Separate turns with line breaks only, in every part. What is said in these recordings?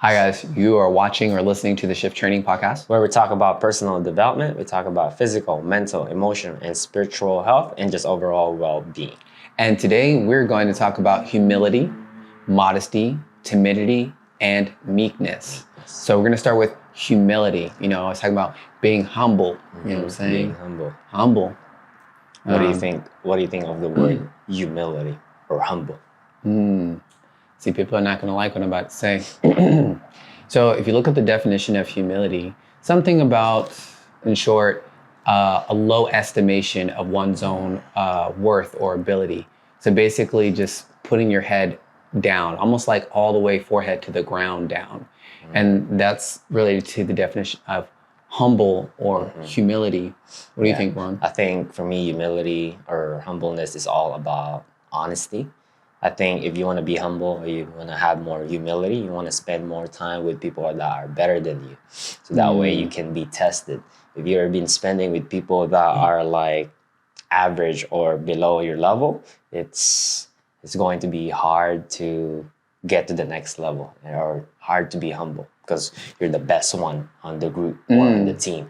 Hi guys, you are watching or listening to the Shift Training Podcast,
where we talk about personal development, we talk about physical, mental, emotional, and spiritual health, and just overall well-being.
And today we're going to talk about humility, modesty, timidity, and meekness. So we're going to start with humility. You know, I was talking about being humble. You know what I'm saying?
Being humble.
Humble.
What do you think? What do you think of the word humility or humble?
See, people are not going to like what I'm about to say. So if you look at the definition of humility, something about, in short, a low estimation of one's own worth or ability. So basically just putting your head down, almost like all the way forehead to the ground down. And that's related to the definition of humble or humility. What do you think, Ron?
I think for me, humility or humbleness is all about honesty. I think if you want to be humble or you want to have more humility, you want to spend more time with people that are better than you. So that way you can be tested. If you've been spending with people that are like average or below your level, it's going to be hard to get to the next level or hard to be humble because you're the best one on the group or on the team.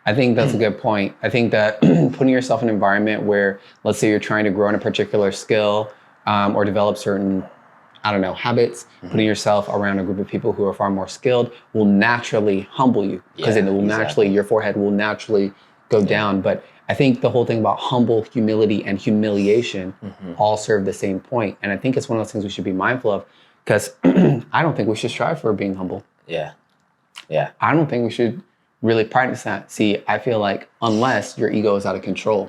I think that's a good point. I think that putting yourself in an environment where, let's say you're trying to grow in a particular skill, or develop certain, habits, putting yourself around a group of people who are far more skilled will naturally humble you because it will naturally, your forehead will naturally go down. But I think the whole thing about humble, humility, and humiliation all serve the same point. And I think it's one of those things we should be mindful of because I don't think we should strive for being humble.
Yeah.
I don't think we should really practice that. See, I feel like unless your ego is out of control,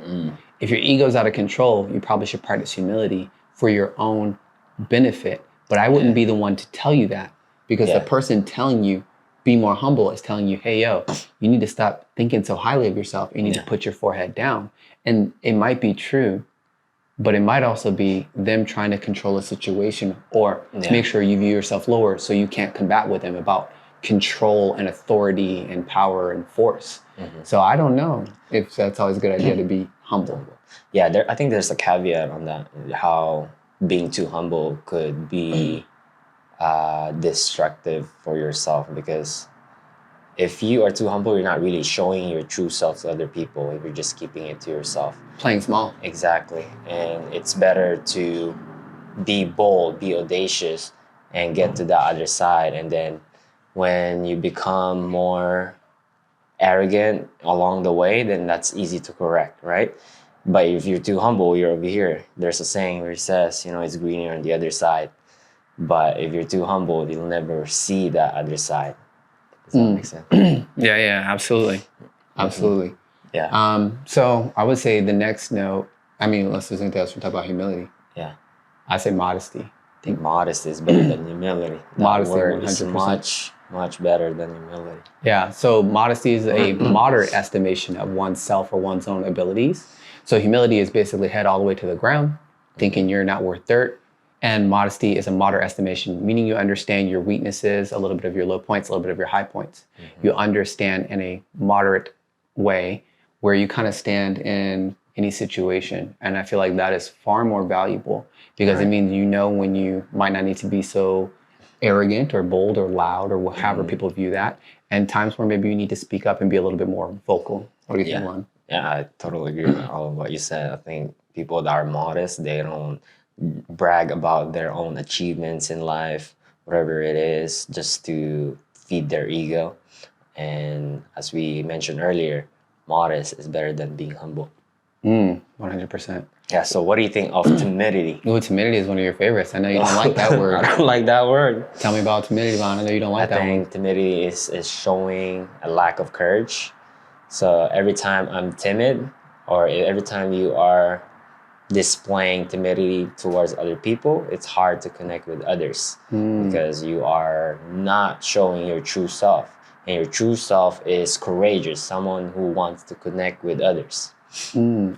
if your ego is out of control, you probably should practice humility for your own benefit. But I wouldn't be the one to tell you that because the person telling you be more humble is telling you, hey, yo, you need to stop thinking so highly of yourself. You need to put your forehead down. And it might be true, but it might also be them trying to control a situation or to make sure you view yourself lower so you can't combat with them about control and authority and power and force. So I don't know if that's always a good idea to be humble.
Yeah, I think there's a caveat on that, how being too humble could be destructive for yourself because if you are too humble, you're not really showing your true self to other people if you're just keeping it to yourself.
Playing small.
Exactly. And it's better to be bold, be audacious, and get to the other side. And then when you become more arrogant along the way, then that's easy to correct, right? But if you're too humble, you're over here. There's a saying where it says, it's greener on the other side. But if you're too humble, you'll never see that other side. Does that make sense?
Yeah, absolutely. Absolutely.
Yeah.
So I would say the next note, let's just think else. We talk about humility.
Yeah.
I say modesty.
I think modesty is better than humility.
Modesty,
word
100%.
is much better than humility.
Yeah. So modesty is a moderate estimation of oneself or one's own abilities. So humility is basically head all the way to the ground, thinking you're not worth dirt. And modesty is a moderate estimation, meaning you understand your weaknesses, a little bit of your low points, a little bit of your high points. You understand in a moderate way where you kind of stand in any situation. And I feel like that is far more valuable because it means when you might not need to be so arrogant or bold or loud or however people view that. And times where maybe you need to speak up and be a little bit more vocal. What do you think, Lon?
Yeah, I totally agree with all of what you said. I think people that are modest, they don't brag about their own achievements in life, whatever it is, just to feed their ego. And as we mentioned earlier, modest is better than being humble.
100%.
Yeah, so what do you think of timidity?
Oh, timidity is one of your favorites. I know you don't like that word.
I don't like that word.
Tell me about timidity, Lon. I know you don't like that one.
I think timidity is showing a lack of courage. So every time I'm timid or every time you are displaying timidity towards other people, it's hard to connect with others because you are not showing your true self. And your true self is courageous, someone who wants to connect with others.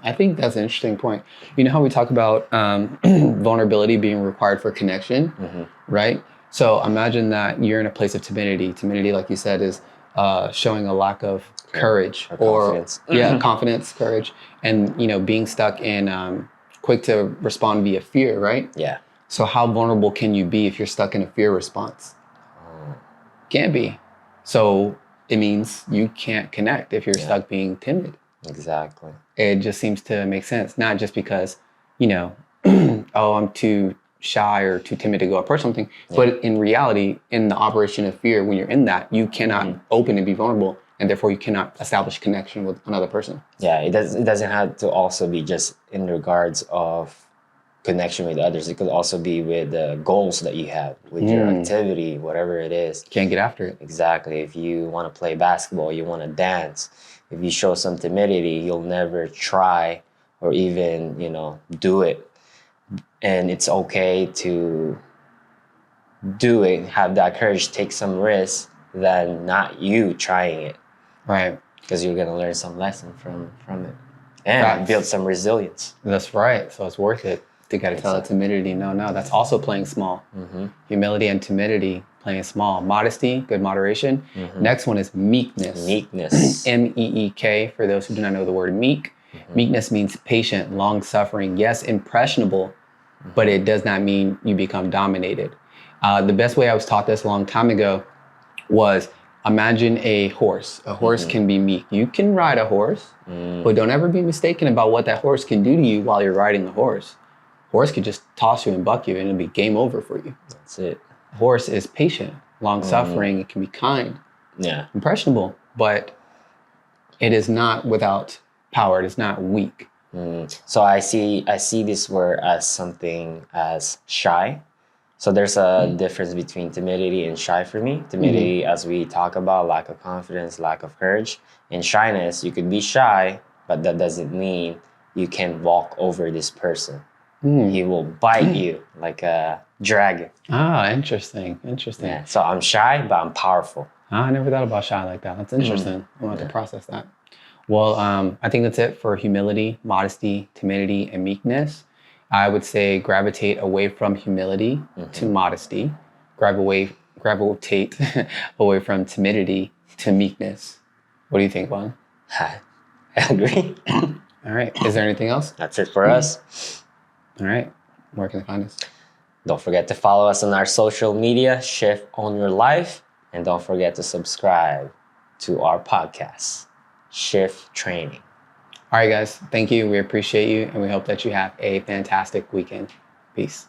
I think that's an interesting point. You know how we talk about vulnerability being required for connection, right? So imagine that you're in a place of timidity. Timidity, like you said, is showing a lack of courage or confidence. Confidence, courage, and being stuck in quick to respond via fear, right?
Yeah.
So how vulnerable can you be if you're stuck in a fear response? Can't be. So it means you can't connect if you're stuck being timid.
Exactly.
It just seems to make sense. Not just because, oh, I'm too shy or too timid to go approach something. But in reality, in the operation of fear, when you're in that, you cannot open and be vulnerable. And therefore, you cannot establish connection with another person.
Yeah, it doesn't have to also be just in regards of connection with others. It could also be with the goals that you have, with your activity, whatever it is.
Can't get after it.
Exactly. If you want to play basketball, you want to dance, if you show some timidity, you'll never try or even, do it. And it's okay to do it, have that courage, take some risks than not you trying it.
Right.
Because you're going to learn some lesson from it and build some resilience.
That's right. So it's worth it. You got to tell it timidity, no. That's also playing small. Humility and timidity, playing small. Modesty, good moderation. Next one is meekness.
Meekness.
M-E-E-K, for those who do not know the word meek. Meekness means patient, long-suffering, yes, impressionable, but it does not mean you become dominated. The best way I was taught this a long time ago was imagine a horse. A horse can be meek. You can ride a horse, but don't ever be mistaken about what that horse can do to you while you're riding the horse. Horse could just toss you and buck you and it'll be game over for you.
That's it.
Horse is patient, long-suffering, it can be kind, impressionable, but it is not without power. It is not weak.
So I see this word as something as shy. So there's a difference between timidity and shy for me. Timidity, as we talk about, lack of confidence, lack of courage. In shyness, you could be shy, but that doesn't mean you can walk over this person. He will bite you like a dragon.
Ah, interesting.
Yeah. So I'm shy, but I'm powerful.
I never thought about shy like that. That's interesting. I want to process that. Well, I think that's it for humility, modesty, timidity, and meekness. I would say gravitate away from humility to modesty. Gravitate away from timidity to meekness. What do you think, Juan?
I agree.
All right. Is there anything else?
That's it for us.
All right. Where can they find us?
Don't forget to follow us on our social media, Shift on Your Life. And don't forget to subscribe to our podcast, Shift Training.
All right, guys. Thank you. We appreciate you. And we hope that you have a fantastic weekend. Peace.